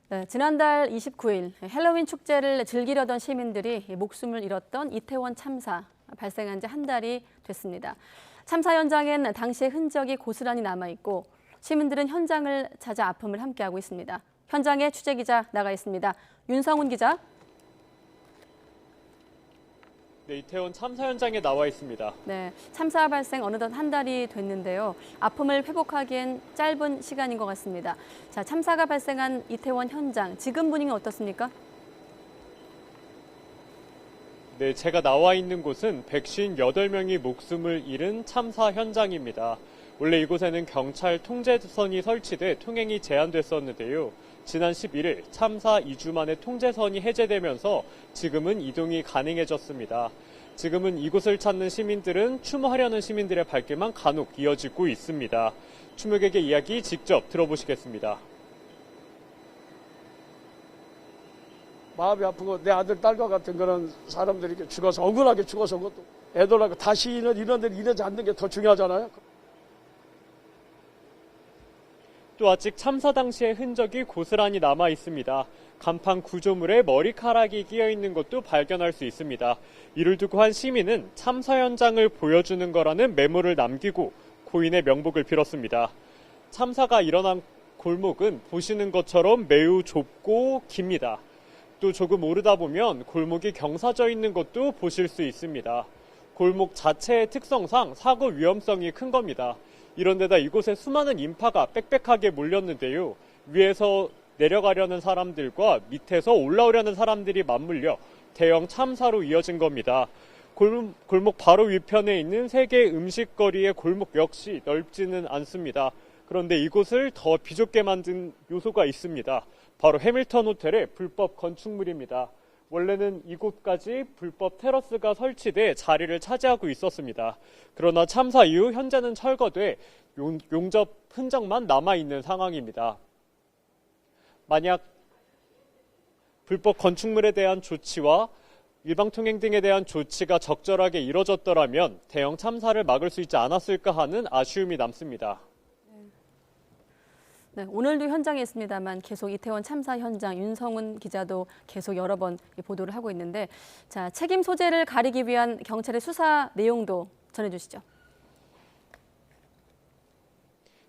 네, 지난달 29일 헬로윈 축제를 즐기려던 시민들이 목숨을 잃었던 이태원 참사 발생한 지 한 달이 됐습니다. 참사 현장엔 당시의 흔적이 고스란히 남아있고 시민들은 현장을 찾아 아픔을 함께하고 있습니다. 현장에 취재기자 나가 있습니다. 윤성훈 기자. 네, 이태원 참사 현장에 나와 있습니다. 네, 참사 발생 어느덧 한 달이 됐는데요. 아픔을 회복하기엔 짧은 시간인 것 같습니다. 자, 참사가 발생한 이태원 현장, 지금 분위기는 어떻습니까? 네, 제가 나와 있는 곳은 158명이 목숨을 잃은 참사 현장입니다. 원래 이곳에는 경찰 통제선이 설치돼 통행이 제한됐었는데요. 지난 11일 참사 2주 만에 통제선이 해제되면서 지금은 이동이 가능해졌습니다. 지금은 이곳을 찾는 시민들은 추모하려는 시민들의 발길만 간혹 이어지고 있습니다. 추모객의 이야기 직접 들어보시겠습니다. 마음이 아프고 내 아들, 딸과 같은 그런 사람들이 이렇게 죽어서 억울하게 죽어서 그것도 애들하고 다시는 이런 데를 이러지 않는 게 더 중요하잖아요. 또 아직 참사 당시의 흔적이 고스란히 남아 있습니다. 간판 구조물에 머리카락이 끼어 있는 것도 발견할 수 있습니다. 이를 두고 한 시민은 참사 현장을 보여주는 거라는 메모를 남기고 고인의 명복을 빌었습니다. 참사가 일어난 골목은 보시는 것처럼 매우 좁고 깁니다. 또 조금 오르다 보면 골목이 경사져 있는 것도 보실 수 있습니다. 골목 자체의 특성상 사고 위험성이 큰 겁니다. 이런데다 이곳에 수많은 인파가 빽빽하게 몰렸는데요. 위에서 내려가려는 사람들과 밑에서 올라오려는 사람들이 맞물려 대형 참사로 이어진 겁니다. 골목 바로 위편에 있는 세계 음식거리의 골목 역시 넓지는 않습니다. 그런데 이곳을 더 비좁게 만든 요소가 있습니다. 바로 해밀턴 호텔의 불법 건축물입니다. 원래는 이곳까지 불법 테러스가 설치돼 자리를 차지하고 있었습니다. 그러나 참사 이후 현재는 철거돼 용접 흔적만 남아있는 상황입니다. 만약 불법 건축물에 대한 조치와 일방통행 등에 대한 조치가 적절하게 이뤄졌더라면 대형 참사를 막을 수 있지 않았을까 하는 아쉬움이 남습니다. 네, 오늘도 현장에 있습니다만 계속 이태원 참사 현장 윤성훈 기자도 계속 여러 번 보도를 하고 있는데, 자, 책임 소재를 가리기 위한 경찰의 수사 내용도 전해주시죠.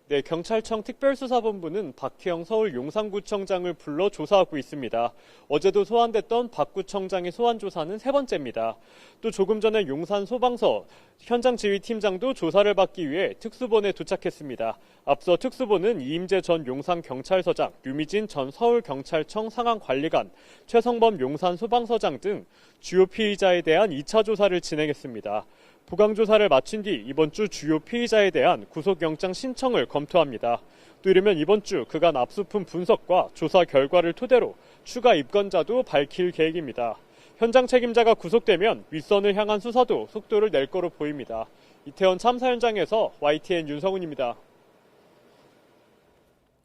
네, 경찰청 특별수사본부는 박희영 서울 용산구청장을 불러 조사하고 있습니다. 어제도 소환됐던 박 구청장의 소환 조사는 세 번째입니다. 또 조금 전에 용산소방서 현장지휘팀장도 조사를 받기 위해 특수본에 도착했습니다. 앞서 특수본은 이임재 전 용산경찰서장, 류미진 전 서울경찰청 상황관리관, 최성범 용산소방서장 등 주요 피의자에 대한 2차 조사를 진행했습니다. 부강조사를 마친 뒤 이번 주 주요 피의자에 대한 구속영장 신청을 검토합니다. 또 이르면 이번 주 그간 압수품 분석과 조사 결과를 토대로 추가 입건자도 밝힐 계획입니다. 현장 책임자가 구속되면 윗선을 향한 수사도 속도를 낼 거로 보입니다. 이태원 참사 현장에서 YTN 윤성훈입니다.